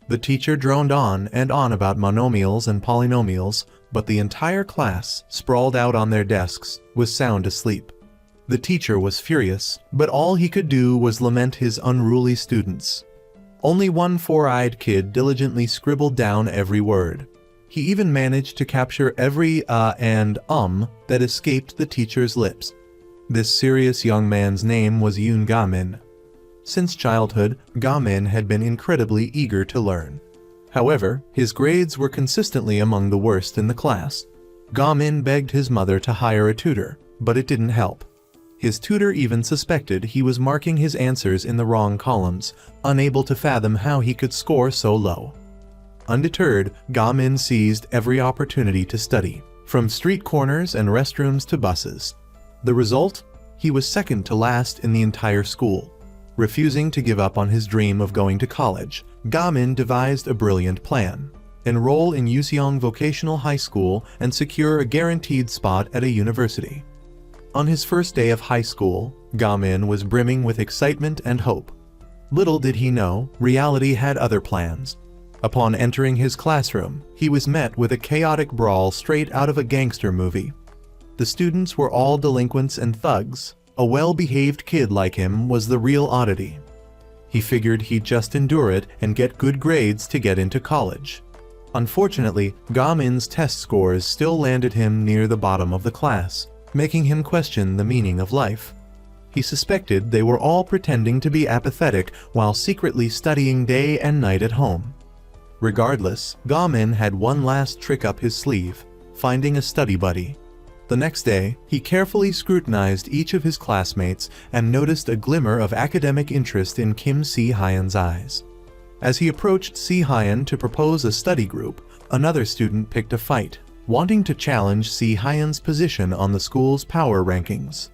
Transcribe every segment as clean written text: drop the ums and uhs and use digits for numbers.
The teacher droned on and on about monomials and polynomials, but the entire class, sprawled out on their desks, was sound asleep. The teacher was furious, but all he could do was lament his unruly students. Only one four-eyed kid diligently scribbled down every word. He even managed to capture every and that escaped the teacher's lips. This serious young man's name was Yoon Ga-min. Since childhood, Ga-min had been incredibly eager to learn. However, his grades were consistently among the worst in the class. Ga-min begged his mother to hire a tutor, but it didn't help. His tutor even suspected he was marking his answers in the wrong columns, unable to fathom how he could score so low. Undeterred, Ga-min seized every opportunity to study, from street corners and restrooms to buses. The result? He was second to last in the entire school. Refusing to give up on his dream of going to college, Ga-min devised a brilliant plan: enroll in Useong Vocational High School and secure a guaranteed spot at a university. On his first day of high school, Ga-min was brimming with excitement and hope. Little did he know, reality had other plans. Upon entering his classroom, he was met with a chaotic brawl straight out of a gangster movie. The students were all delinquents and thugs. A well-behaved kid like him was the real oddity. He figured he'd just endure it and get good grades to get into college. Unfortunately, Ga-min's test scores still landed him near the bottom of the class, making him question the meaning of life. He suspected they were all pretending to be apathetic while secretly studying day and night at home. Regardless, Ga-min had one last trick up his sleeve: finding a study buddy. The next day, he carefully scrutinized each of his classmates and noticed a glimmer of academic interest in Kim Si-hyun's eyes. As he approached Si-hyun to propose a study group, another student picked a fight, wanting to challenge Si-hyun's position on the school's power rankings.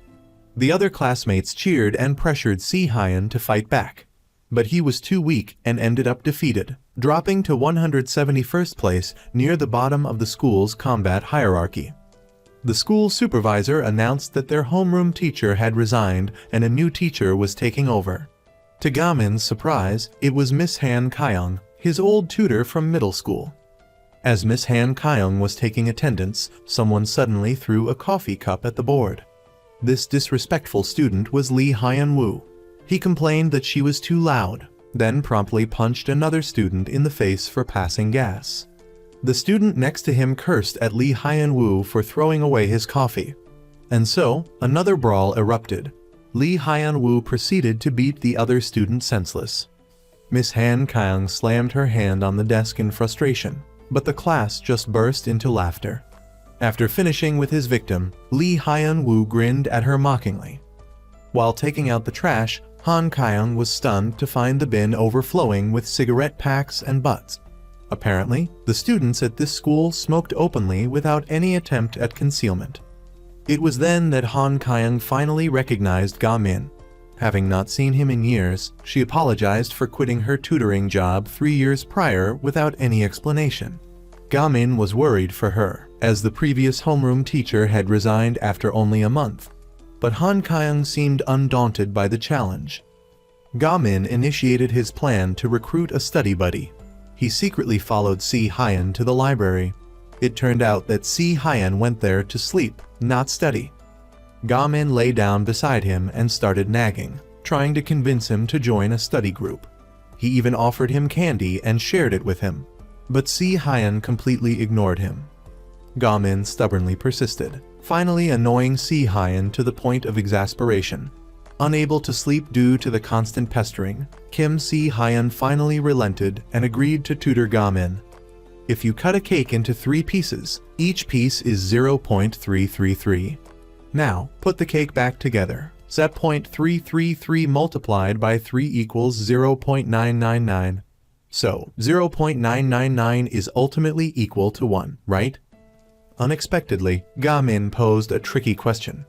The other classmates cheered and pressured Si-hyun to fight back, but he was too weak and ended up defeated, dropping to 171st place near the bottom of the school's combat hierarchy. The school supervisor announced that their homeroom teacher had resigned and a new teacher was taking over. To Ga-min's surprise, it was Miss Han Kayong, his old tutor from middle school. As Miss Han Kayong was taking attendance, someone suddenly threw a coffee cup at the board. This disrespectful student was Lee Hyun-woo. He complained that she was too loud, then promptly punched another student in the face for passing gas. The student next to him cursed at Lee Hyun-woo for throwing away his coffee. And so, another brawl erupted. Lee Hyun-woo proceeded to beat the other student senseless. Miss Han Kayong slammed her hand on the desk in frustration, but the class just burst into laughter. After finishing with his victim, Lee Hyun-woo grinned at her mockingly. While taking out the trash, Han Kayong was stunned to find the bin overflowing with cigarette packs and butts. Apparently, the students at this school smoked openly without any attempt at concealment. It was then that Han Kayong finally recognized Ga-min. Having not seen him in years, she apologized for quitting her tutoring job 3 years prior without any explanation. Ga-min was worried for her, as the previous homeroom teacher had resigned after only a month. But Han Kayong seemed undaunted by the challenge. Ga-min initiated his plan to recruit a study buddy. He secretly followed Si-hyun to the library. It turned out that Si-hyun went there to sleep, not study. Ga-min lay down beside him and started nagging, trying to convince him to join a study group. He even offered him candy and shared it with him. But Si-hyun completely ignored him. Ga-min stubbornly persisted, finally annoying Si-hyun to the point of exasperation. Unable to sleep due to the constant pestering, Kim Si-hyun finally relented and agreed to tutor Ga-min. If you cut a cake into 3 pieces, each piece is 0.333. Now, put the cake back together. Set 0.333 multiplied by 3 equals 0.999. So, 0.999 is ultimately equal to 1, right? Unexpectedly, Ga-min posed a tricky question.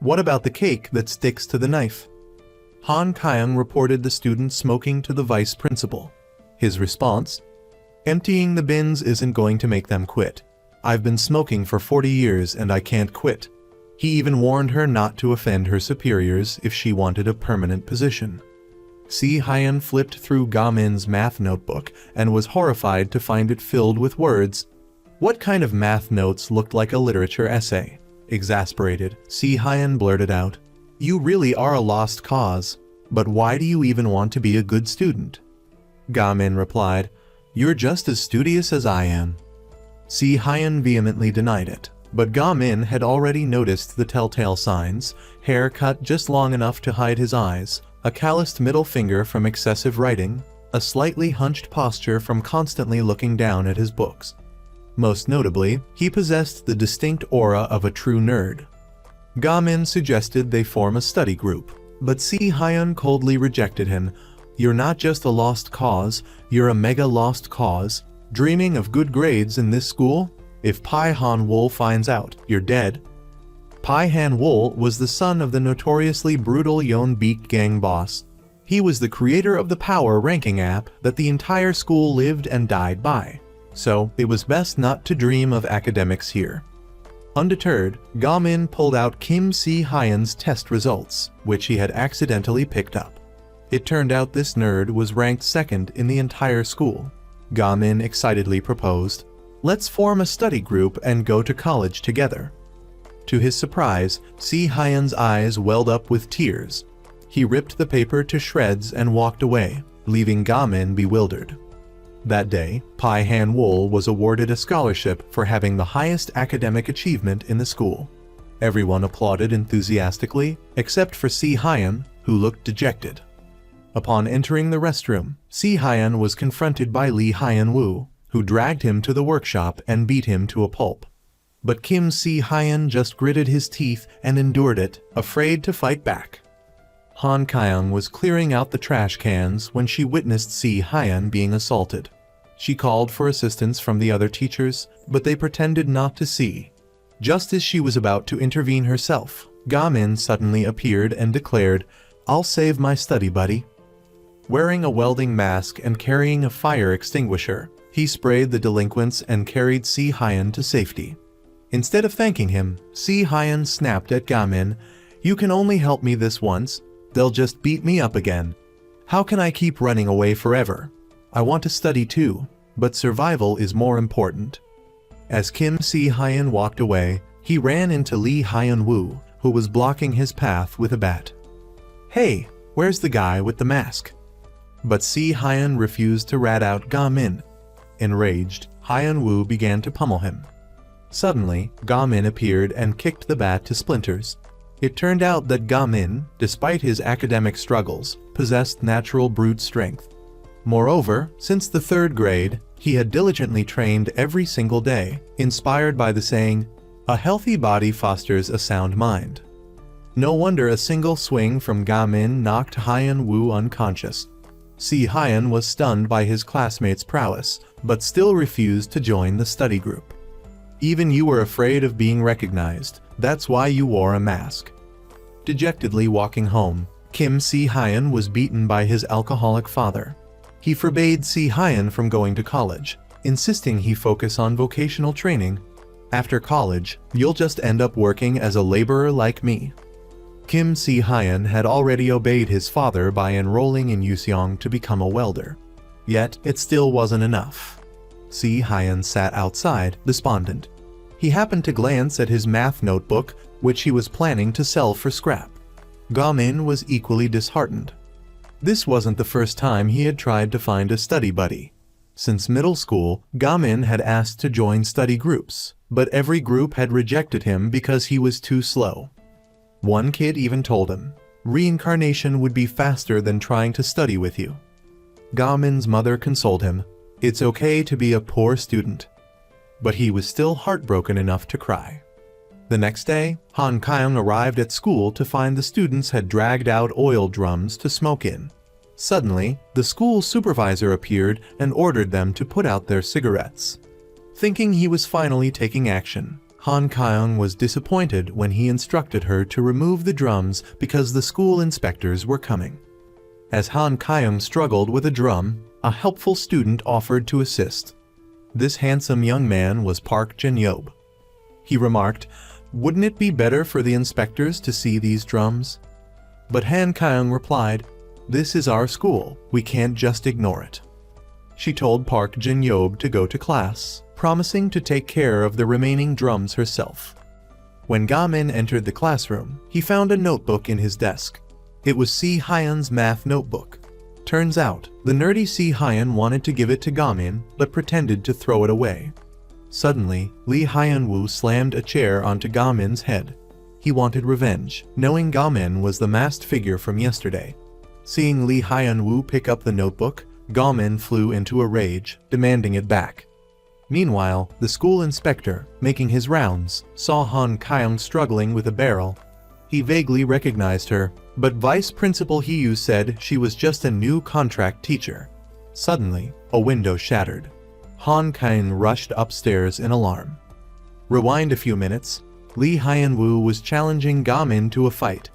What about the cake that sticks to the knife? Han Kayong reported the student smoking to the vice principal. His response? Emptying the bins isn't going to make them quit. I've been smoking for 40 years and I can't quit. He even warned her not to offend her superiors if she wanted a permanent position. Si Hyun flipped through Ga-min's math notebook and was horrified to find it filled with words. What kind of math notes looked like a literature essay? Exasperated, Si Hyun blurted out, "You really are a lost cause, but why do you even want to be a good student?" Ga-min replied, "You're just as studious as I am." Si Hyun vehemently denied it, but Ga-min had already noticed the telltale signs: hair cut just long enough to hide his eyes, a calloused middle finger from excessive writing, a slightly hunched posture from constantly looking down at his books. Most notably, he possessed the distinct aura of a true nerd. Ga-min suggested they form a study group, but Si Hyun coldly rejected him. "You're not just a lost cause, you're a mega lost cause. Dreaming of good grades in this school? If Pai Han-wol finds out, you're dead." Pai Han-wol was the son of the notoriously brutal Yeonbeek gang boss. He was the creator of the power ranking app that the entire school lived and died by. So, it was best not to dream of academics here. Undeterred, Ga-min pulled out Kim Si Hyun's test results, which he had accidentally picked up. It turned out this nerd was ranked second in the entire school. Ga-min excitedly proposed, "Let's form a study group and go to college together." To his surprise, Si Hyun's eyes welled up with tears. He ripped the paper to shreds and walked away, leaving Ga-min bewildered. That day, Pai Han-wol was awarded a scholarship for having the highest academic achievement in the school. Everyone applauded enthusiastically, except for Si Hyun, who looked dejected. Upon entering the restroom, Si Hyun was confronted by Lee Hyun-woo, who dragged him to the workshop and beat him to a pulp. But Kim Si Hyun just gritted his teeth and endured it, afraid to fight back. Han Kayong was clearing out the trash cans when she witnessed Si Hyun being assaulted. She called for assistance from the other teachers, but they pretended not to see. Just as she was about to intervene herself, Ga-min suddenly appeared and declared, "I'll save my study buddy." Wearing a welding mask and carrying a fire extinguisher, he sprayed the delinquents and carried Si Hyun to safety. Instead of thanking him, Si Hyun snapped at Ga-min, "You can only help me this once. They'll just beat me up again. How can I keep running away forever? I want to study too, but survival is more important." As Kim Si Hyun walked away, he ran into Lee Hyun-woo, who was blocking his path with a bat. "Hey, where's the guy with the mask?" But Si Hyun refused to rat out Ga-min. Enraged, Hyun-woo began to pummel him. Suddenly, Ga-min appeared and kicked the bat to splinters. It turned out that Ga-min, despite his academic struggles, possessed natural brute strength. Moreover, since the 3rd grade, he had diligently trained every single day, inspired by the saying, "A healthy body fosters a sound mind." No wonder a single swing from Ga-min knocked Hyun-woo unconscious. Si Hyun was stunned by his classmates' prowess, but still refused to join the study group. "Even you were afraid of being recognized, that's why you wore a mask." Dejectedly walking home, Kim Si Hyun was beaten by his alcoholic father. He forbade Si Hyun from going to college, insisting he focus on vocational training. "After college, you'll just end up working as a laborer like me." Kim Si Hyun had already obeyed his father by enrolling in Useong to become a welder. Yet, it still wasn't enough. Si Hyun sat outside, despondent. He happened to glance at his math notebook, which he was planning to sell for scrap. Ga-min was equally disheartened. This wasn't the first time he had tried to find a study buddy. Since middle school, Ga-min had asked to join study groups, but every group had rejected him because he was too slow. One kid even told him, "Reincarnation would be faster than trying to study with you." Ga-min's mother consoled him, "It's okay to be a poor student." But he was still heartbroken enough to cry. The next day, Han Kayong arrived at school to find the students had dragged out oil drums to smoke in. Suddenly, the school supervisor appeared and ordered them to put out their cigarettes. Thinking he was finally taking action, Han Kayong was disappointed when he instructed her to remove the drums because the school inspectors were coming. As Han Kayong struggled with a drum, a helpful student offered to assist. This handsome young man was Park Jin-yob. He remarked, "Wouldn't it be better for the inspectors to see these drums?" But Han Kayong replied, This is our school, we can't just ignore it. She told Park Jin-yob to go to class, promising to take care of the remaining drums herself. When Ga-min entered the classroom, he found a notebook in his desk. It was Si-hyun's math notebook. Turns out, the nerdy Si-hyun wanted to give it to Ga-min, but pretended to throw it away. Suddenly, Lee Hyun-woo slammed a chair onto Ga-min's head. He wanted revenge, knowing Ga-min was the masked figure from yesterday. Seeing Lee Hyun-woo pick up the notebook, Ga-min flew into a rage, demanding it back. Meanwhile, the school inspector, making his rounds, saw Han Kayong struggling with a barrel. He vaguely recognized her, but Vice Principal Hee-yu said she was just a new contract teacher. Suddenly, a window shattered. Han Kayong rushed upstairs in alarm. Rewind a few minutes. Lee Hyun-woo was challenging Ga-min to a fight.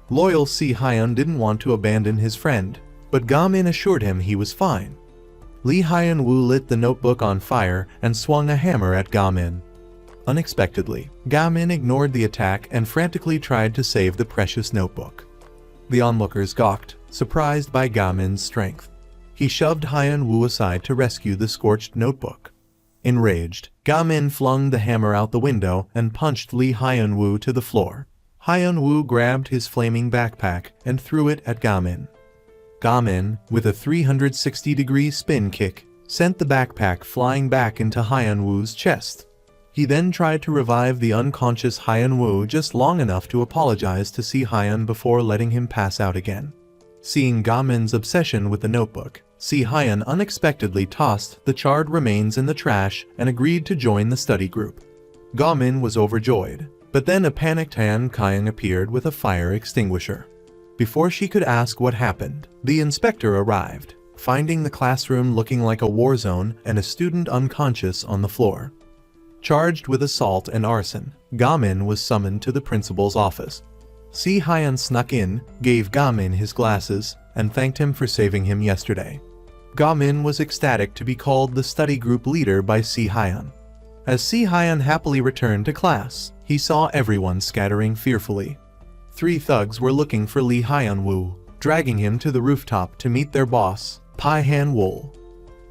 Loyal Si-hyun didn't want to abandon his friend, but Ga-min assured him he was fine. Lee Hyun-woo lit the notebook on fire and swung a hammer at Ga-min. Unexpectedly, Ga-min ignored the attack and frantically tried to save the precious notebook. The onlookers gawked, surprised by Ga-min's strength. He shoved Hyun-woo aside to rescue the scorched notebook. Enraged, Ga-min flung the hammer out the window and punched Lee Hyun-woo to the floor. Hyun-woo grabbed his flaming backpack and threw it at Ga-min. Ga-min, with a 360-degree spin kick, sent the backpack flying back into Hyun-woo's chest. He then tried to revive the unconscious Hyun-woo just long enough to apologize to Si-hyun before letting him pass out again. Seeing Ga-min's obsession with the notebook, Si-hyun unexpectedly tossed the charred remains in the trash and agreed to join the study group. Ga-min was overjoyed, but then a panicked Han Kayong appeared with a fire extinguisher. Before she could ask what happened, the inspector arrived, finding the classroom looking like a war zone and a student unconscious on the floor. Charged with assault and arson, Ga-min was summoned to the principal's office. Si-hyun snuck in, gave Ga-min his glasses, and thanked him for saving him yesterday. Ga-min was ecstatic to be called the study group leader by Si-hyun. As Si-hyun happily returned to class, he saw everyone scattering fearfully. 3 thugs were looking for Lee Hyun-woo, dragging him to the rooftop to meet their boss, Pai Han-wol.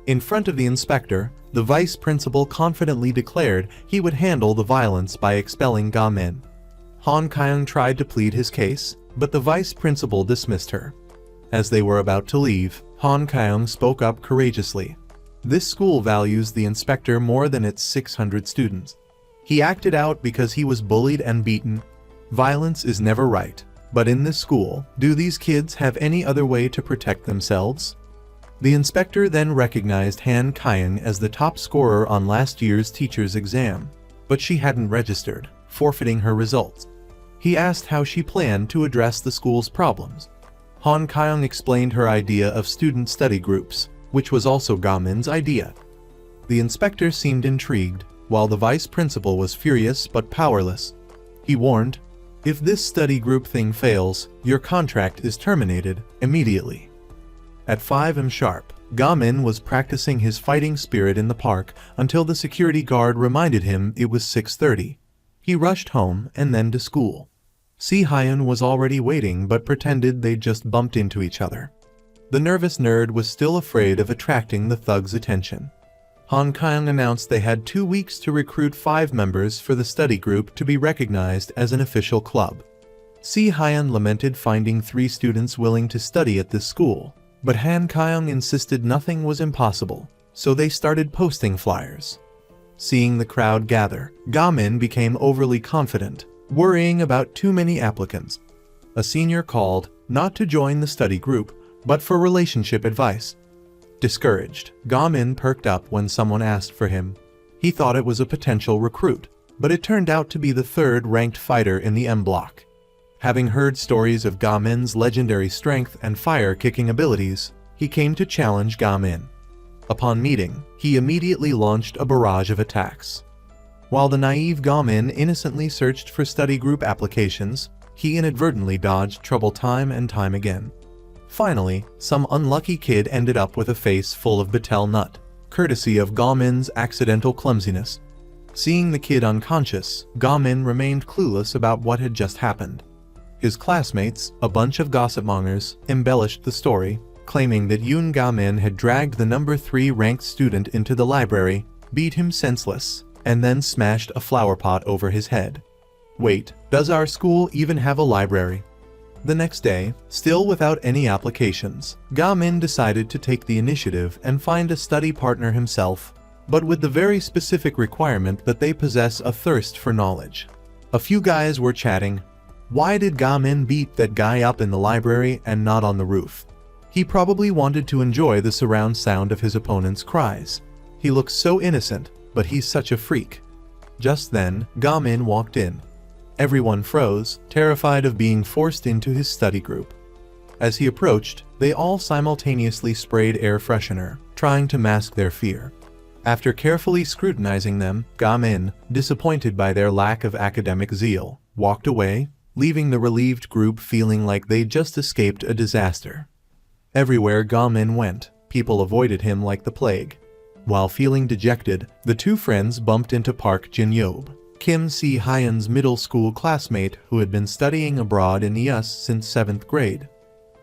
In front of the inspector, the vice principal confidently declared he would handle the violence by expelling Ga-min. Han Kayong tried to plead his case, but the vice principal dismissed her. As they were about to leave, Han Kayong spoke up courageously. This school values the inspector more than its 600 students. He acted out because he was bullied and beaten. Violence is never right, but in this school, do these kids have any other way to protect themselves? The inspector then recognized Han Kayong as the top scorer on last year's teacher's exam, but she hadn't registered, forfeiting her results. He asked how she planned to address the school's problems. Han Kayong explained her idea of student study groups, which was also Ga-min's idea. The inspector seemed intrigued, while the vice principal was furious but powerless. He warned, "If this study group thing fails, your contract is terminated immediately." At 5 am sharp, Ga-min was practicing his fighting spirit in the park until the security guard reminded him it was 6:30. He rushed home and then to school. Si-hyun was already waiting but pretended they'd just bumped into each other. The nervous nerd was still afraid of attracting the thugs' attention. Han Kayong announced they had 2 weeks to recruit 5 members for the study group to be recognized as an official club. Si-hyun lamented finding 3 students willing to study at this school, but Han Kayong insisted nothing was impossible, so they started posting flyers. Seeing the crowd gather, Ga-min became overly confident, worrying about too many applicants. A senior called, not to join the study group, but for relationship advice. Discouraged, Ga-min perked up when someone asked for him. He thought it was a potential recruit, but it turned out to be the 3rd-ranked fighter in the M block. Having heard stories of Ga-min's legendary strength and fire-kicking abilities, he came to challenge Ga-min. Upon meeting, he immediately launched a barrage of attacks. While the naive Ga-min innocently searched for study group applications, he inadvertently dodged trouble time and time again. Finally, some unlucky kid ended up with a face full of betel nut, courtesy of Ga-min's accidental clumsiness. Seeing the kid unconscious, Ga-min remained clueless about what had just happened. His classmates, a bunch of gossipmongers, embellished the story, claiming that Yoon Ga-min had dragged the number 3 ranked student into the library, beat him senseless, and then smashed a flower pot over his head. Wait, does our school even have a library? The next day, still without any applications, Ga-min decided to take the initiative and find a study partner himself, but with the very specific requirement that they possess a thirst for knowledge. A few guys were chatting. Why did Ga-min beat that guy up in the library and not on the roof? He probably wanted to enjoy the surround sound of his opponent's cries. He looks so innocent, but he's such a freak. Just then, Ga-min walked in. Everyone froze, terrified of being forced into his study group. As he approached, they all simultaneously sprayed air freshener, trying to mask their fear. After carefully scrutinizing them, Ga-min, disappointed by their lack of academic zeal, walked away, leaving the relieved group feeling like they'd just escaped a disaster. Everywhere Ga-min went, people avoided him like the plague. While feeling dejected, the two friends bumped into Park Jin-yob, Kim Si-hyun's middle school classmate who had been studying abroad in the US since 7th grade.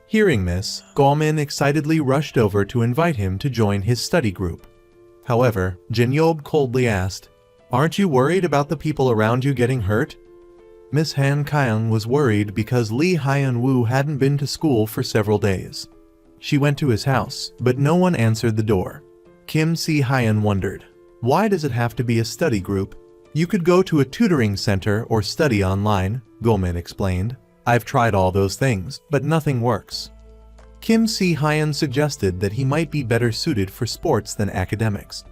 Hearing this, Ga-min excitedly rushed over to invite him to join his study group. However, Jin-yob coldly asked, "Aren't you worried about the people around you getting hurt?" Miss Han Kayong was worried because Lee Hyun-woo hadn't been to school for several days. She went to his house, but no one answered the door. Kim Si-hyun wondered, "Why does it have to be a study group? You could go to a tutoring center or study online," Ga-min explained. "I've tried all those things, but nothing works." Kim Si-hyun suggested that he might be better suited for sports than academics.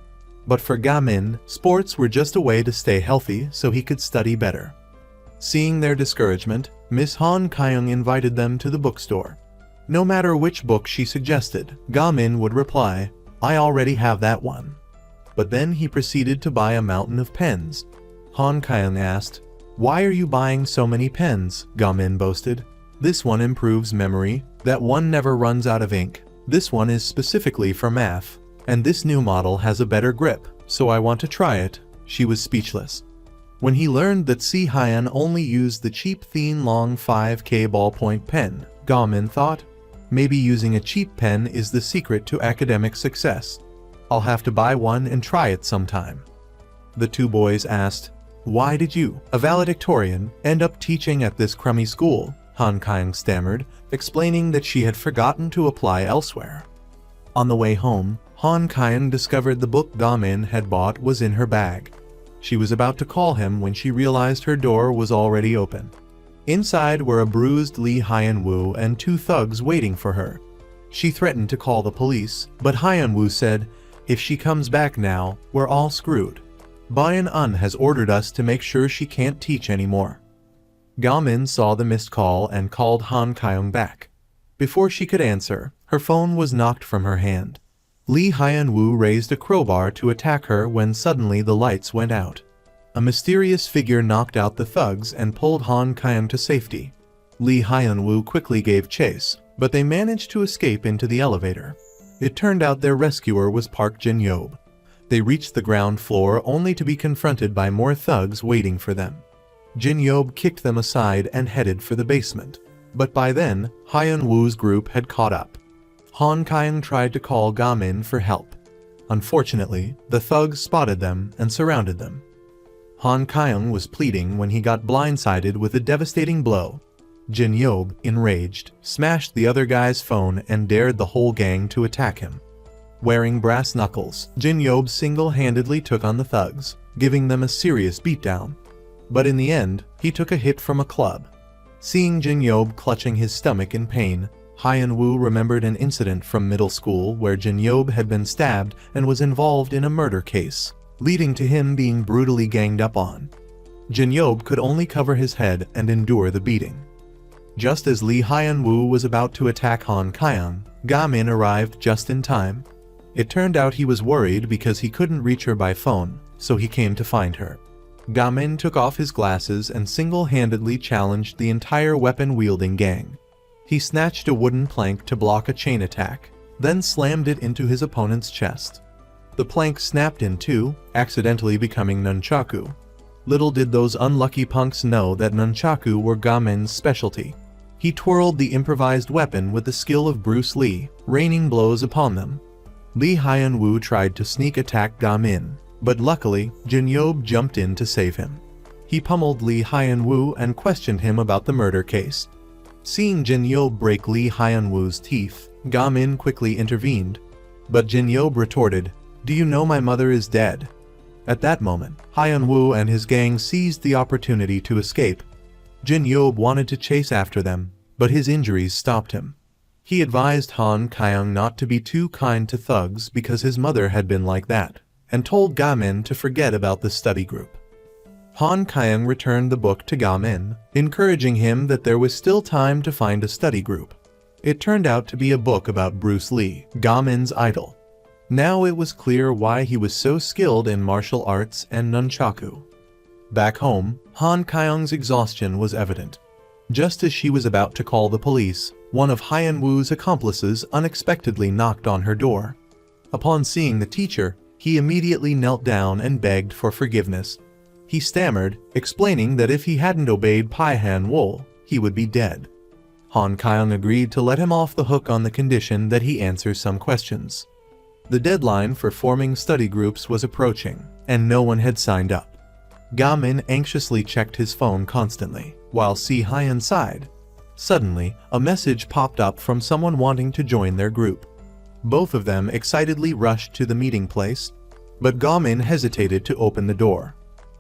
But for Ga-min, sports were just a way to stay healthy so he could study better. Seeing their discouragement, Miss Han Kayong invited them to the bookstore. No matter which book she suggested, Ga-min would reply, "I already have that one." But then he proceeded to buy a mountain of pens. Han Kayong asked, "Why are you buying so many pens?" Ga-min boasted. "This one improves memory, that one never runs out of ink, this one is specifically for math, and this new model has a better grip, so I want to try it." She was speechless. When he learned that Si-hyun only used the cheap Thin Long 5K ballpoint pen, Ga-min thought, maybe using a cheap pen is the secret to academic success. I'll have to buy one and try it sometime. The two boys asked, "Why did you, a valedictorian, end up teaching at this crummy school?" Han Kayong stammered, explaining that she had forgotten to apply elsewhere. On the way home, Han Kayong discovered the book Ga-min had bought was in her bag. She was about to call him when she realized her door was already open. Inside were a bruised Lee Hyun-woo and two thugs waiting for her. She threatened to call the police, but Hyun-woo said, "If she comes back now, we're all screwed. Bayan-un has ordered us to make sure she can't teach anymore." Ga-min saw the missed call and called Han Kayong back. Before she could answer, her phone was knocked from her hand. Lee Hyun-woo raised a crowbar to attack her when suddenly the lights went out. A mysterious figure knocked out the thugs and pulled Han Kayong to safety. Lee Hyun-woo quickly gave chase, but they managed to escape into the elevator. It turned out their rescuer was Park Jin-yob. They reached the ground floor only to be confronted by more thugs waiting for them. Jin-yob kicked them aside and headed for the basement. But by then, Hyun-woo's group had caught up. Han Kayong tried to call Ga-min for help. Unfortunately, the thugs spotted them and surrounded them. Han Kayong was pleading when he got blindsided with a devastating blow. Jin-yob, enraged, smashed the other guy's phone and dared the whole gang to attack him. Wearing brass knuckles, Jin-yob single-handedly took on the thugs, giving them a serious beatdown. But in the end, he took a hit from a club. Seeing Jin-yob clutching his stomach in pain, Hyun-woo remembered an incident from middle school where Jin-yob had been stabbed and was involved in a murder case, leading to him being brutally ganged up on. Jin-yob could only cover his head and endure the beating. Just as Lee Hyun-woo was about to attack Han Kayong, Ga-min arrived just in time. It turned out he was worried because he couldn't reach her by phone, so he came to find her. Ga-min took off his glasses and single-handedly challenged the entire weapon-wielding gang. He snatched a wooden plank to block a chain attack, then slammed it into his opponent's chest. The plank snapped in two, accidentally becoming nunchaku. Little did those unlucky punks know that nunchaku were Ga-min's specialty. He twirled the improvised weapon with the skill of Bruce Lee, raining blows upon them. Lee Hyun-woo tried to sneak attack Ga-min, but luckily, Jin-yob jumped in to save him. He pummeled Lee Hyun-woo and questioned him about the murder case. Seeing Jin-yob break Lee Hyun-woo's teeth, Ga-min quickly intervened. But Jin-yob retorted, "Do you know my mother is dead?" At that moment, Hyun-woo and his gang seized the opportunity to escape. Jin-yob wanted to chase after them, but his injuries stopped him. He advised Han Kayong not to be too kind to thugs because his mother had been like that, and told Ga-min to forget about the study group. Han Kayong returned the book to Ga-min, encouraging him that there was still time to find a study group. It turned out to be a book about Bruce Lee, Ga-min's idol. Now it was clear why he was so skilled in martial arts and nunchaku. Back home, Han Kayong's exhaustion was evident. Just as she was about to call the police, one of Hyun-woo's accomplices unexpectedly knocked on her door. Upon seeing the teacher, he immediately knelt down and begged for forgiveness. He stammered, explaining that if he hadn't obeyed Pai Han-woo, he would be dead. Han Kayong agreed to let him off the hook on the condition that he answers some questions. The deadline for forming study groups was approaching, and no one had signed up. Ga-min anxiously checked his phone constantly, while Si-hyun sighed. Suddenly, a message popped up from someone wanting to join their group. Both of them excitedly rushed to the meeting place, but Ga-min hesitated to open the door.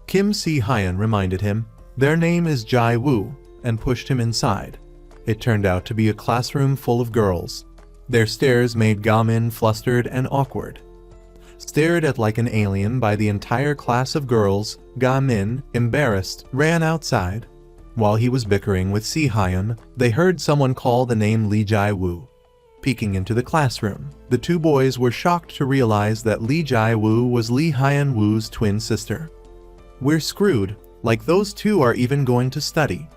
Kim Si-hyun reminded him, "Their name is Jae-woo," and pushed him inside. It turned out to be a classroom full of girls. Their stares made Ga-min flustered and awkward. Stared at like an alien by the entire class of girls, Ga-min, embarrassed, ran outside. While he was bickering with Si-hyun, they heard someone call the name Lee Jae-woo. Peeking into the classroom, the two boys were shocked to realize that Lee Jae-woo was Lee Hyun-woo's twin sister. "We're screwed, like those two are even going to study."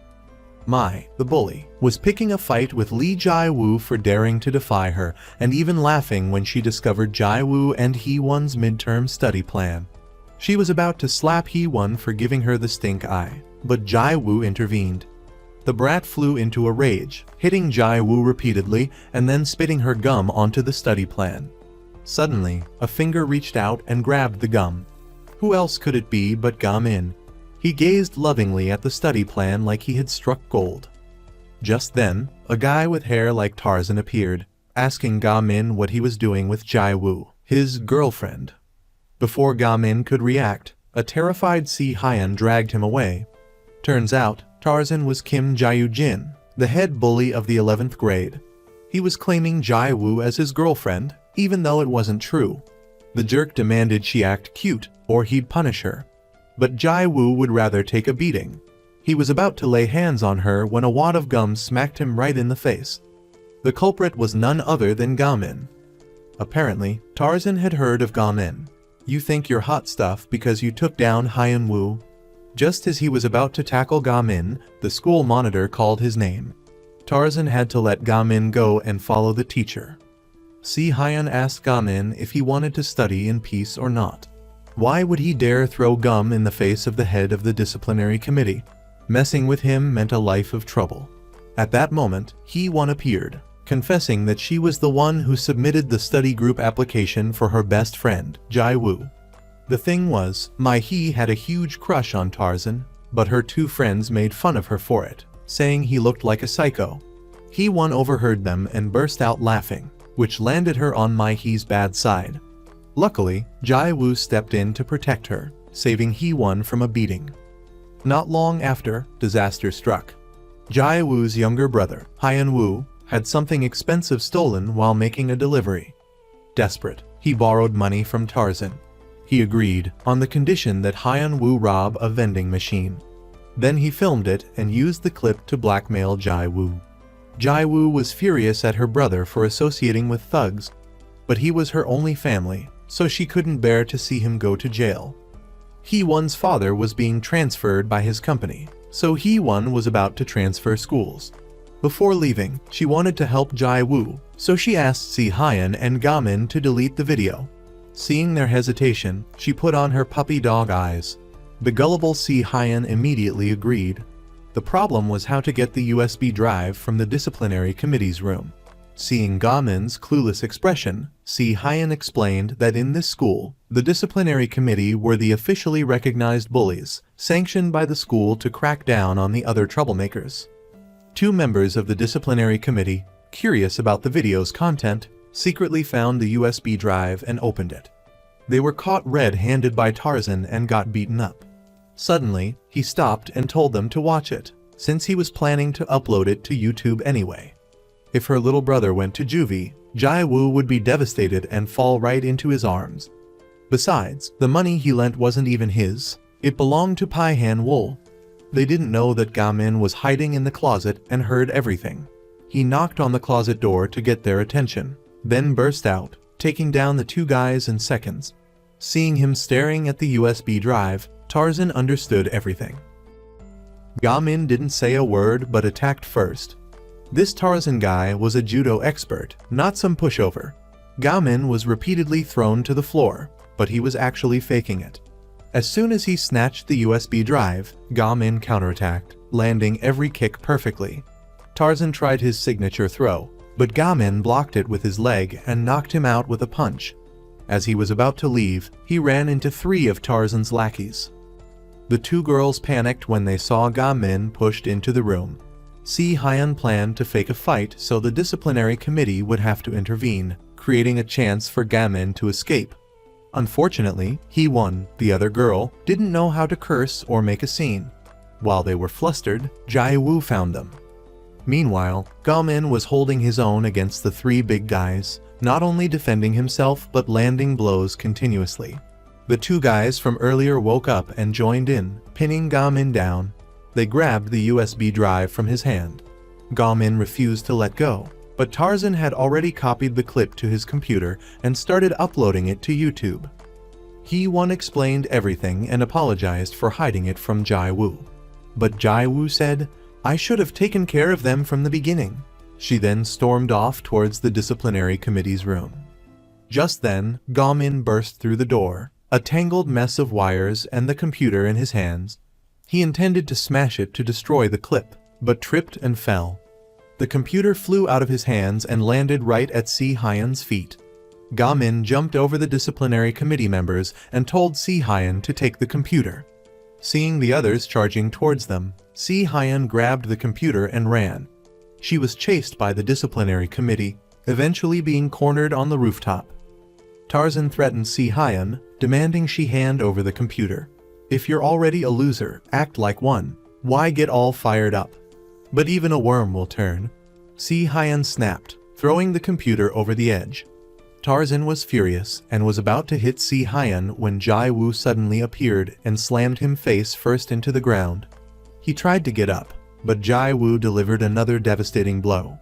Mai, the bully, was picking a fight with Lee Jae-woo for daring to defy her, and even laughing when she discovered Jae-woo and Hee-won's midterm study plan. She was about to slap Hee-won for giving her the stink eye, but Jae-woo intervened. The brat flew into a rage, hitting Jae-woo repeatedly and then spitting her gum onto the study plan. Suddenly, a finger reached out and grabbed the gum. Who else could it be but Ga-min? He gazed lovingly at the study plan like he had struck gold. Just then, a guy with hair like Tarzan appeared, asking Ga-min what he was doing with Jae-woo, his girlfriend. Before Ga-min could react, a terrified Si-hyun dragged him away. Turns out, Tarzan was Kim Jae-jin, the head bully of the 11th grade. He was claiming Jae-woo as his girlfriend, even though it wasn't true. The jerk demanded she act cute, or he'd punish her. But Jae-woo would rather take a beating. He was about to lay hands on her when a wad of gum smacked him right in the face. The culprit was none other than Ga-min. Apparently, Tarzan had heard of Ga-min. "You think you're hot stuff because you took down Hyun-woo?" Just as he was about to tackle Ga-min, the school monitor called his name. Tarzan had to let Ga-min go and follow the teacher. Si-hyun asked Ga-min if he wanted to study in peace or not. Why would he dare throw gum in the face of the head of the disciplinary committee? Messing with him meant a life of trouble. At that moment, Hee-won appeared, confessing that she was the one who submitted the study group application for her best friend, Jae-woo. The thing was, Mai-hee had a huge crush on Tarzan, but her two friends made fun of her for it, saying he looked like a psycho. Hee-won overheard them and burst out laughing, which landed her on Mai-hee's bad side. Luckily, Jae-woo stepped in to protect her, saving Hee-won from a beating. Not long after, disaster struck. Jae-woo's younger brother, Hyun-woo, had something expensive stolen while making a delivery. Desperate, he borrowed money from Tarzan. He agreed, on the condition that Hyun-woo rob a vending machine. Then he filmed it and used the clip to blackmail Jae-woo. Jae-woo was furious at her brother for associating with thugs, but he was her only family, so she couldn't bear to see him go to jail. Hee-won's father was being transferred by his company, so Hee-won was about to transfer schools. Before leaving, she wanted to help Jae-woo, so she asked Si-hyun and Ga-min to delete the video. Seeing their hesitation, she put on her puppy dog eyes. The gullible Si Hyan immediately agreed. The problem was how to get the USB drive from the disciplinary committee's room. Seeing Ga-min's clueless expression, Si Hyan explained that in this school, the disciplinary committee were the officially recognized bullies, sanctioned by the school to crack down on the other troublemakers. Two members of the disciplinary committee, curious about the video's content, secretly found the USB drive and opened it. They were caught red-handed by Tarzan and got beaten up. Suddenly, he stopped and told them to watch it, since he was planning to upload it to YouTube anyway. If her little brother went to juvie, Jai-woo would be devastated and fall right into his arms. Besides, the money he lent wasn't even his, it belonged to Pai Han-woo. They didn't know that Ga-min was hiding in the closet and heard everything. He knocked on the closet door to get their attention, then burst out, taking down the two guys in seconds. Seeing him staring at the USB drive, Tarzan understood everything. Ga-min didn't say a word but attacked first. This Tarzan guy was a judo expert, not some pushover. Ga-min was repeatedly thrown to the floor, but he was actually faking it. As soon as he snatched the USB drive, Ga-min counterattacked, landing every kick perfectly. Tarzan tried his signature throw, but Ga-min blocked it with his leg and knocked him out with a punch. As he was about to leave, he ran into three of Tarzan's lackeys. The two girls panicked when they saw Ga-min pushed into the room. Si Hyan planned to fake a fight so the disciplinary committee would have to intervene, creating a chance for Ga-min to escape. Unfortunately, he won. The other girl didn't know how to curse or make a scene. While they were flustered, Jai-woo found them. Meanwhile, Ga-min was holding his own against the three big guys, not only defending himself but landing blows continuously. The two guys from earlier woke up and joined in, pinning Ga-min down. They grabbed the USB drive from his hand. Ga-min refused to let go, but Tarzan had already copied the clip to his computer and started uploading it to YouTube. Hee-won explained everything and apologized for hiding it from Jai-woo. But Jai-woo said, "I should have taken care of them from the beginning." She then stormed off towards the disciplinary committee's room. Just then, Ga-min burst through the door, a tangled mess of wires and the computer in his hands. He intended to smash it to destroy the clip, but tripped and fell. The computer flew out of his hands and landed right at Si Hyan's feet. Ga-min jumped over the disciplinary committee members and told Si Hyan to take the computer. Seeing the others charging towards them, Si Hyan grabbed the computer and ran. She was chased by the disciplinary committee, eventually being cornered on the rooftop. Tarzan threatened Si Hyan, demanding she hand over the computer. "If you're already a loser, act like one. Why get all fired up? But even a worm will turn." Si Hyan snapped, throwing the computer over the edge. Tarzan was furious and was about to hit Si Hyan when Jai-woo suddenly appeared and slammed him face first into the ground. He tried to get up, but Jai-woo delivered another devastating blow.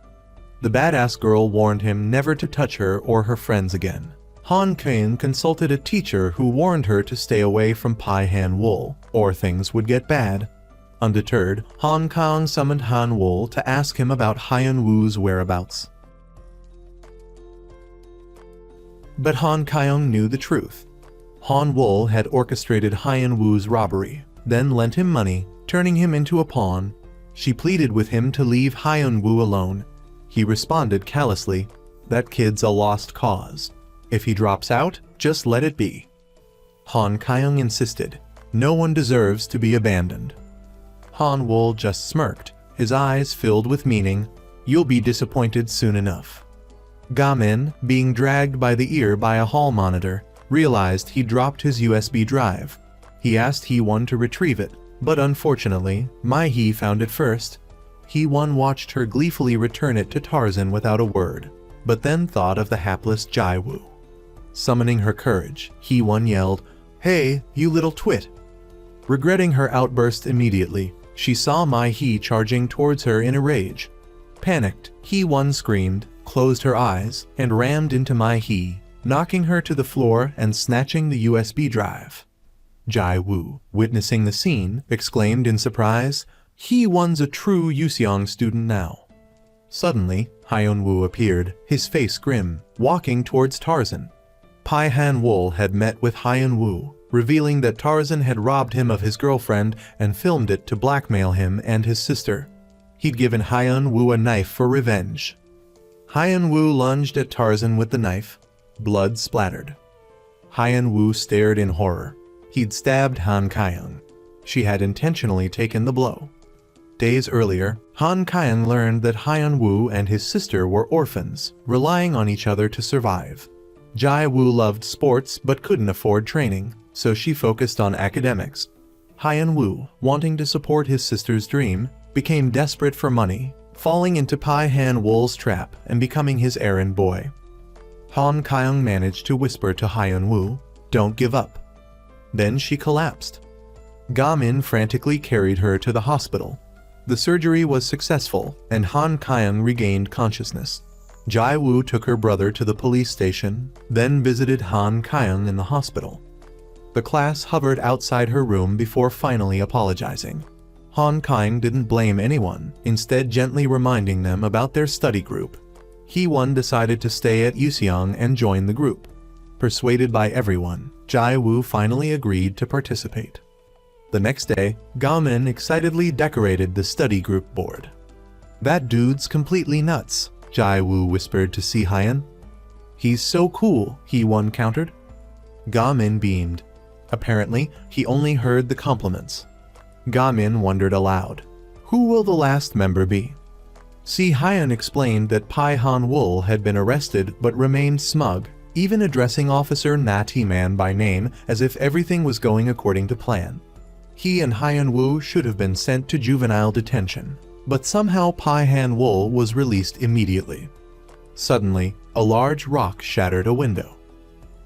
The badass girl warned him never to touch her or her friends again. Kayong consulted a teacher who warned her to stay away from Pai Han-woo, or things would get bad. Undeterred, Kayong summoned Han-woo to ask him about Hyun-woo's whereabouts. But Kayong knew the truth. Han-woo had orchestrated Hyun-woo's robbery, then lent him money, turning him into a pawn. She pleaded with him to leave Hyun-woo alone. He responded callously, "That kid's a lost cause. If he drops out, just let it be." Kayong insisted, "No one deserves to be abandoned." Han-woo just smirked, his eyes filled with meaning. "You'll be disappointed soon enough." Ga-min, being dragged by the ear by a hall monitor, realized he dropped his USB drive. He asked Hee-won to retrieve it, but unfortunately, Mai-hee found it first. Hee-won watched her gleefully return it to Tarzan without a word, but then thought of the hapless Jai-woo. Summoning her courage, Hee-won yelled, "Hey, you little twit!" Regretting her outburst immediately, she saw Mai-hee charging towards her in a rage. Panicked, Hee-won screamed, closed her eyes, and rammed into Mai-hee, knocking her to the floor and snatching the USB drive. Jai-woo, witnessing the scene, exclaimed in surprise, "Hee-won's a true Yuseong student now." Suddenly, Hyun-woo appeared, his face grim, walking towards Tarzan. Pai Han Wool had met with Hyun Woo, revealing that Tarzan had robbed him of his girlfriend and filmed it to blackmail him and his sister. He'd given Hyun Woo a knife for revenge. Hyun Woo lunged at Tarzan with the knife. Blood splattered. Hyun Woo stared in horror. He'd stabbed Han Kayong. She had intentionally taken the blow. Days earlier, Han Kayong learned that Hyun Woo and his sister were orphans, relying on each other to survive. Jai Woo loved sports but couldn't afford training, so she focused on academics. Hyun Woo, wanting to support his sister's dream, became desperate for money, falling into Pai Han Wool's trap and becoming his errand boy. Han Kayong managed to whisper to Hyun Woo, "Don't give up." Then she collapsed. Ga Min frantically carried her to the hospital. The surgery was successful, and Han Kayong regained consciousness. Jai Woo took her brother to the police station, then visited Han Kayong in the hospital. The class hovered outside her room before finally apologizing. Han Kayong didn't blame anyone, instead gently reminding them about their study group. Hee-won decided to stay at Useong and join the group. Persuaded by everyone, Jai Woo finally agreed to participate. The next day, Ga Min excitedly decorated the study group board. "That dude's completely nuts," Jai Woo whispered to Si Hyun. "He's so cool," Hee-won countered. Ga Min beamed. Apparently, he only heard the compliments. Ga Min wondered aloud, "Who will the last member be?" Si Hyun explained that Pai Han Wool had been arrested but remained smug, even addressing Officer Na T-Man by name as if everything was going according to plan. He and Hyun Woo should have been sent to juvenile detention, but somehow Pai Han Wool was released immediately. Suddenly, a large rock shattered a window.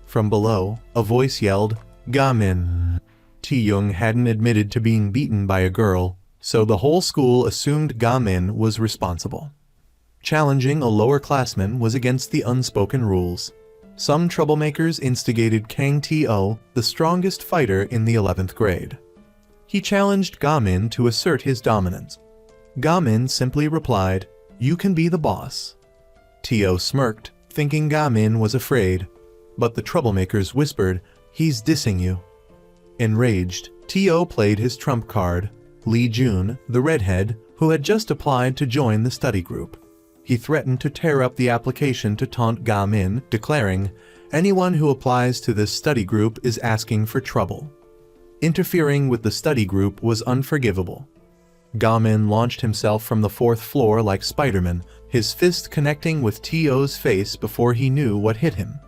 From below, a voice yelled, "Ga Min." Tae-young hadn't admitted to being beaten by a girl, so the whole school assumed Ga Min was responsible. Challenging a lower classman was against the unspoken rules. Some troublemakers instigated Kang To, the strongest fighter in the 11th grade. He challenged Ga Min to assert his dominance. Ga Min simply replied, "You can be the boss." To smirked, thinking Ga Min was afraid, but the troublemakers whispered, "He's dissing you." Enraged, To played his trump card, Lee Jun, the redhead, who had just applied to join the study group. He threatened to tear up the application to taunt Ga Min, declaring, "Anyone who applies to this study group is asking for trouble." Interfering with the study group was unforgivable. Ga Min launched himself from the 4th floor like Spider-Man, his fist connecting with To's face before he knew what hit him.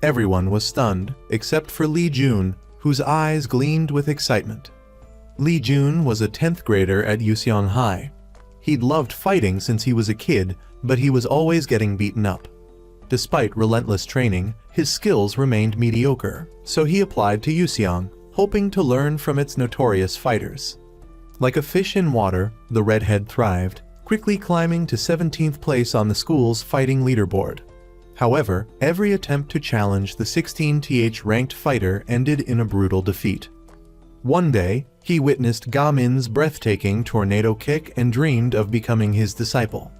Everyone was stunned, except for Lee Jun, whose eyes gleamed with excitement. Lee Jun was a 10th grader at Useong High. He'd loved fighting since he was a kid, but he was always getting beaten up. Despite relentless training, his skills remained mediocre, so he applied to Useong, hoping to learn from its notorious fighters. Like a fish in water, the redhead thrived, quickly climbing to 17th place on the school's fighting leaderboard. However, every attempt to challenge the 16th ranked fighter ended in a brutal defeat. One day, he witnessed Ga Min's breathtaking tornado kick and dreamed of becoming his disciple.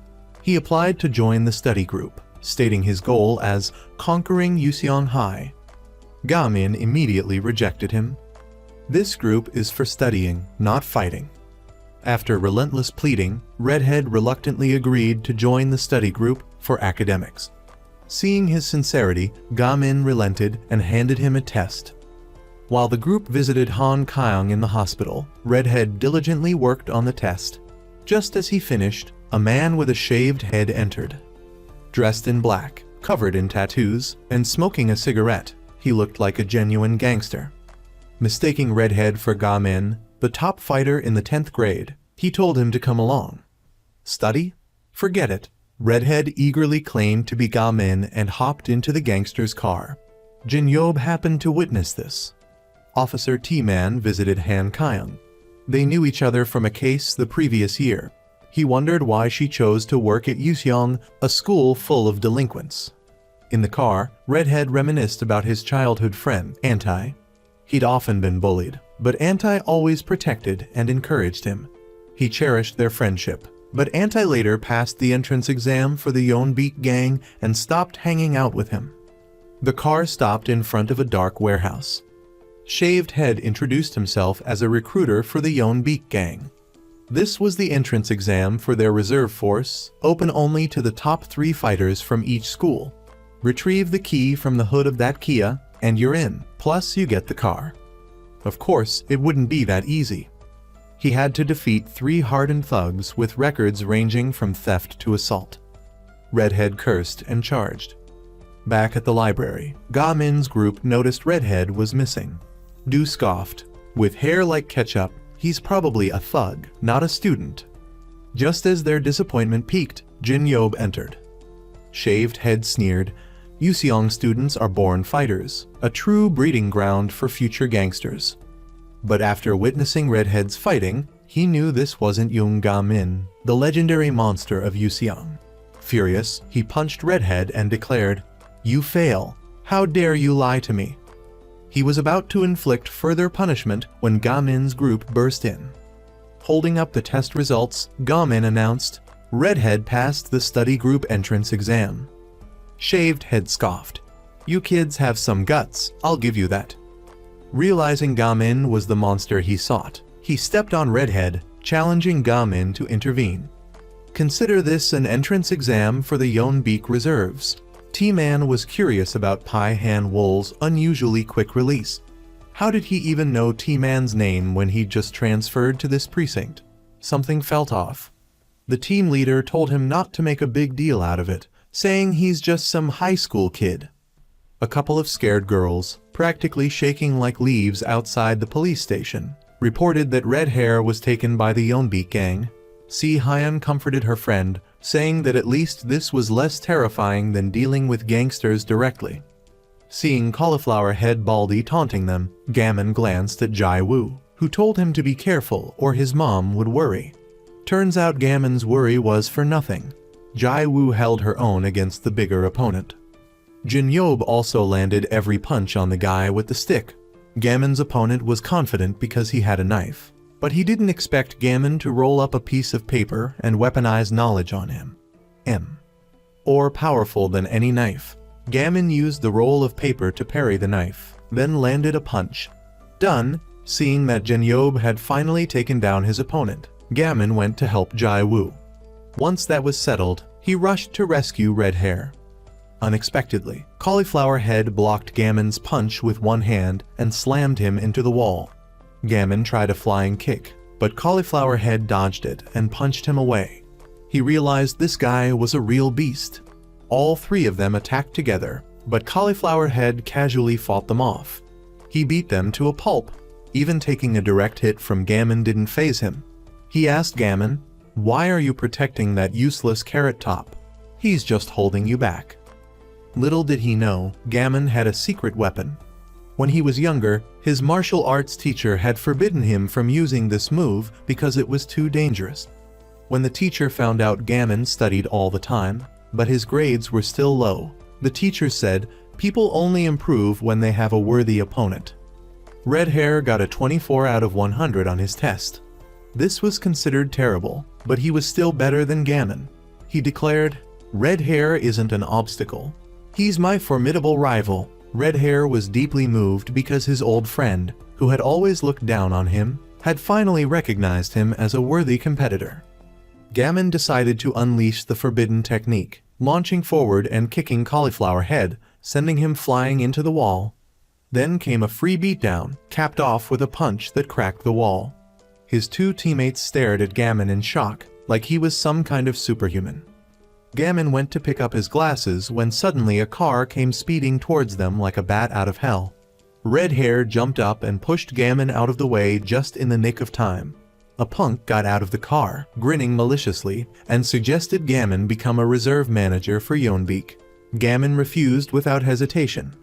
He applied to join the study group, stating his goal as conquering Useong High. Ga Min immediately rejected him. "This group is for studying, not fighting." After relentless pleading, Redhead reluctantly agreed to join the study group for academics. Seeing his sincerity, Ga Min relented and handed him a test. While the group visited Han Kayong in the hospital, Redhead diligently worked on the test. Just as he finished, a man with a shaved head entered. Dressed in black, covered in tattoos, and smoking a cigarette, he looked like a genuine gangster. Mistaking Redhead for Ga Min, the top fighter in the 10th grade, he told him to come along. Study? Forget it. Redhead eagerly claimed to be Ga Min and hopped into the gangster's car. Jin Yob happened to witness this. Officer T-Man visited Han Kayong. They knew each other from a case the previous year. He wondered why she chose to work at Useong, a school full of delinquents. In the car, Redhead reminisced about his childhood friend, Anti. He'd often been bullied, but Anti always protected and encouraged him. He cherished their friendship, but Anti later passed the entrance exam for the Yeonbeek gang and stopped hanging out with him. The car stopped in front of a dark warehouse. Shaved Head introduced himself as a recruiter for the Yeonbeek gang. This was the entrance exam for their reserve force, open only to the top 3 fighters from each school. Retrieve the key from the hood of that Kia, and you're in, plus you get the car. Of course, it wouldn't be that easy. He had to defeat 3 hardened thugs with records ranging from theft to assault. Redhead cursed and charged. Back at the library, Ga-min's group noticed Redhead was missing. Du scoffed. With hair like ketchup, he's probably a thug, not a student. Just as their disappointment peaked, Jin Yob entered. Shaved Head sneered. Yuseong students are born fighters, a true breeding ground for future gangsters. But after witnessing Redhead's fighting, he knew this wasn't Young Ga-min, the legendary monster of Yuseong. Furious, he punched Redhead and declared, "You fail. How dare you lie to me?" He was about to inflict further punishment when Ga-min's group burst in. Holding up the test results, Ga-min announced, "Redhead passed the study group entrance exam." Shaved Head scoffed. "You kids have some guts, I'll give you that." Realizing Ga-min was the monster he sought, he stepped on Redhead, challenging Ga-min to intervene. Consider this an entrance exam for the Yeonbeek reserves. T-Man was curious about Pai Han-wool's unusually quick release. How did he even know T-Man's name when he just transferred to this precinct? Something felt off. The team leader told him not to make a big deal out of it, saying he's just some high school kid. A couple of scared girls, practically shaking like leaves outside the police station, reported that Red Hair was taken by the Yeonbeek gang. Si Hyun comforted her friend, saying that at least this was less terrifying than dealing with gangsters directly. Seeing Cauliflower Head Baldy taunting them, Ga-min glanced at Jai-woo, who told him to be careful or his mom would worry. Turns out Ga-min's worry was for nothing. Jai-woo held her own against the bigger opponent. Jin Yob also landed every punch on the guy with the stick. Ga-min's opponent was confident because he had a knife, but he didn't expect Ga-min to roll up a piece of paper and weaponize knowledge on him. Or powerful than any knife. Ga-min used the roll of paper to parry the knife, then landed a punch. Done. Seeing that Jin Yob had finally taken down his opponent, Ga-min went to help Jai-woo. Once that was settled, he rushed to rescue Red Hair. Unexpectedly, Cauliflower Head blocked Ga-min's punch with one hand and slammed him into the wall. Ga-min tried a flying kick, but Cauliflower Head dodged it and punched him away. He realized this guy was a real beast. All 3 of them attacked together, but Cauliflower Head casually fought them off. He beat them to a pulp. Even taking a direct hit from Ga-min didn't faze him. He asked Ga-min, "Why are you protecting that useless Carrot Top? He's just holding you back." Little did he know, Ga-min had a secret weapon. When he was younger, his martial arts teacher had forbidden him from using this move because it was too dangerous. When the teacher found out Ga-min studied all the time, but his grades were still low, the teacher said, "People only improve when they have a worthy opponent." Red Hair got a 24 out of 100 on his test. This was considered terrible, but he was still better than Ga-min. He declared, "Red Hair isn't an obstacle. He's my formidable rival." Red Hair was deeply moved because his old friend, who had always looked down on him, had finally recognized him as a worthy competitor. Ga-min decided to unleash the forbidden technique, launching forward and kicking Cauliflower Head, sending him flying into the wall. Then came a free beatdown, capped off with a punch that cracked the wall. His 2 teammates stared at Ga-min in shock, like he was some kind of superhuman. Ga-min went to pick up his glasses when suddenly a car came speeding towards them like a bat out of hell. Red Hair jumped up and pushed Ga-min out of the way just in the nick of time. A punk got out of the car, grinning maliciously, and suggested Ga-min become a reserve manager for Yeonbeek. Ga-min refused without hesitation.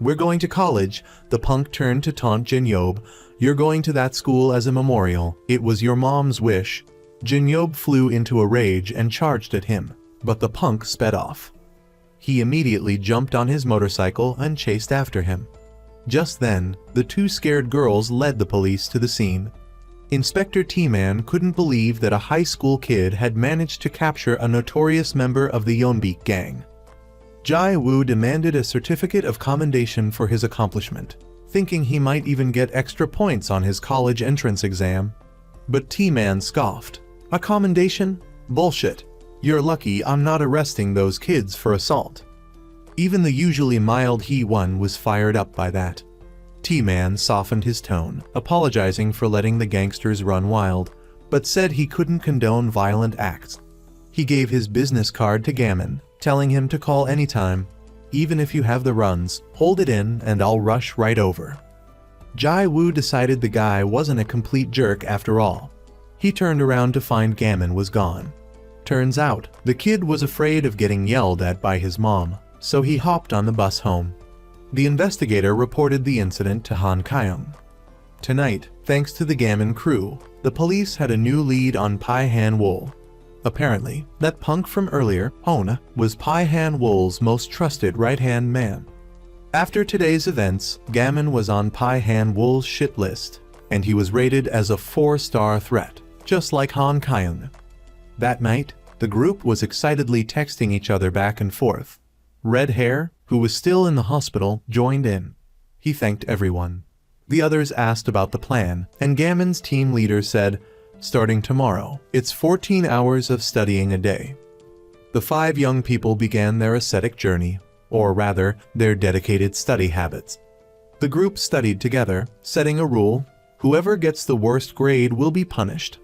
"We're going to college," the punk turned to taunt Jin Yob. "You're going to that school as a memorial. It was your mom's wish." Jin Yob flew into a rage and charged at him, but the punk sped off. He immediately jumped on his motorcycle and chased after him. Just then, the 2 scared girls led the police to the scene. Inspector T-Man couldn't believe that a high school kid had managed to capture a notorious member of the Yeonbeek gang. Jai Woo demanded a certificate of commendation for his accomplishment, thinking he might even get extra points on his college entrance exam. But T-Man scoffed. "A commendation? Bullshit. You're lucky I'm not arresting those kids for assault." Even the usually mild He-1 was fired up by that. T-Man softened his tone, apologizing for letting the gangsters run wild, but said he couldn't condone violent acts. He gave his business card to Gammon, telling him to call anytime. "Even if you have the runs, hold it in and I'll rush right over." Jai Woo decided the guy wasn't a complete jerk after all. He turned around to find Gammon was gone. Turns out, the kid was afraid of getting yelled at by his mom, so he hopped on the bus home. The investigator reported the incident to Han Kayong. Tonight, thanks to the Gammon crew, the police had a new lead on Pai Han Wool. Apparently, that punk from earlier, Hona, was Pai Han Wool's most trusted right-hand man. After today's events, Gammon was on Pai Han Wool's shit list, and he was rated as a 4-star threat, just like Han Kayong. That night, the group was excitedly texting each other back and forth. Red Hair, who was still in the hospital, joined in. He thanked everyone. The others asked about the plan, and Gammon's team leader said, "Starting tomorrow, it's 14 hours of studying a day." The 5 young people began their ascetic journey, or rather, their dedicated study habits. The group studied together, setting a rule: whoever gets the worst grade will be punished.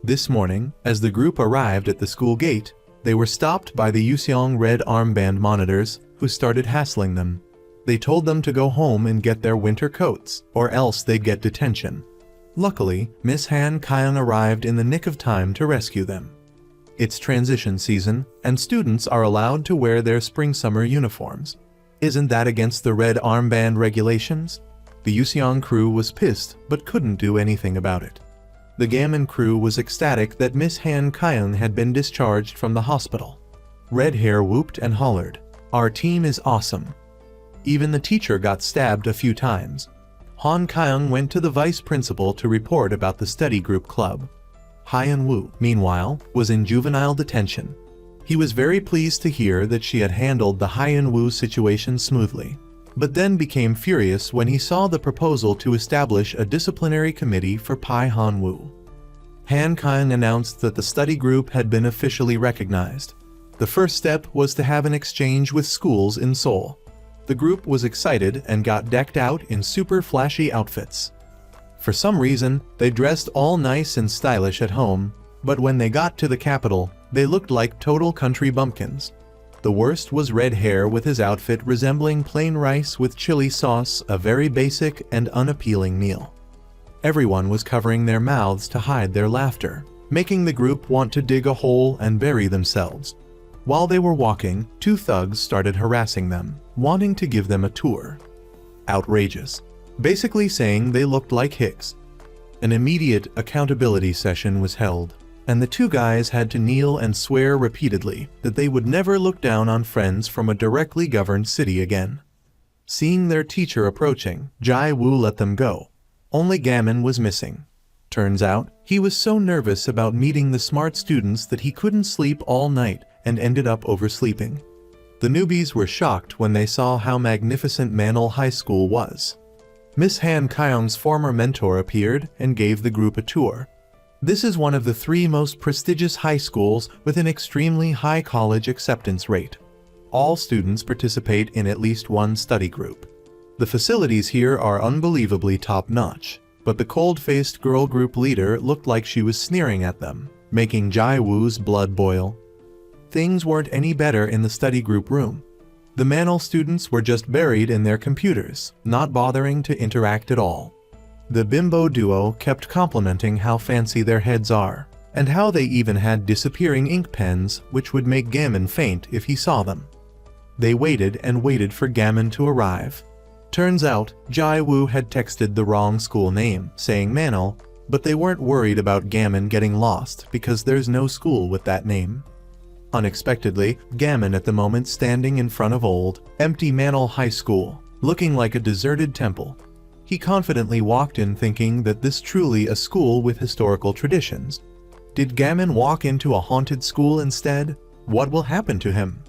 This morning, as the group arrived at the school gate, they were stopped by the Yuseong red armband monitors, who started hassling them. They told them to go home and get their winter coats, or else they'd get detention. Luckily, Miss Han Kayong arrived in the nick of time to rescue them. It's transition season, and students are allowed to wear their spring-summer uniforms. Isn't that against the red armband regulations? The Yuseong crew was pissed, but couldn't do anything about it. The Gammon crew was ecstatic that Miss Han Kayong had been discharged from the hospital. Red Hair whooped and hollered, "Our team is awesome." Even the teacher got stabbed a few times. Han Kayong went to the vice principal to report about the study group club. Hyeon Woo, meanwhile, was in juvenile detention. He was very pleased to hear that she had handled the Hyeon Woo situation smoothly, but then became furious when he saw the proposal to establish a disciplinary committee for Pai Han Woo. Han Kayong announced that the study group had been officially recognized. The first step was to have an exchange with schools in Seoul. The group was excited and got decked out in super flashy outfits. For some reason, they dressed all nice and stylish at home, but when they got to the capital, they looked like total country bumpkins. The worst was Red Hair with his outfit resembling plain rice with chili sauce, a very basic and unappealing meal. Everyone was covering their mouths to hide their laughter, making the group want to dig a hole and bury themselves. While they were walking, 2 thugs started harassing them, wanting to give them a tour. Outrageous. Basically saying they looked like hicks. An immediate accountability session was held, and the 2 guys had to kneel and swear repeatedly that they would never look down on friends from a directly governed city again. Seeing their teacher approaching, Jai Woo let them go. Only Gammon was missing. Turns out, he was so nervous about meeting the smart students that he couldn't sleep all night and ended up oversleeping. The newbies were shocked when they saw how magnificent Manil High School was. Miss Han Kayong's former mentor appeared and gave the group a tour. This is one of the 3 most prestigious high schools with an extremely high college acceptance rate. All students participate in at least one study group. The facilities here are unbelievably top-notch, but the cold-faced girl group leader looked like she was sneering at them, making Jai Woo's blood boil. Things weren't any better in the study group room. The Manil students were just buried in their computers, not bothering to interact at all. The bimbo duo kept complimenting how fancy their heads are, and how they even had disappearing ink pens which would make Gammon faint if he saw them. They waited and waited for Gammon to arrive. Turns out, Jai Woo had texted the wrong school name, saying Manil, but they weren't worried about Gammon getting lost because there's no school with that name. Unexpectedly, Gammon at the moment standing in front of old, empty Manil High School, looking like a deserted temple. He confidently walked in thinking that this truly a school with historical traditions. Did Gammon walk into a haunted school instead? What will happen to him?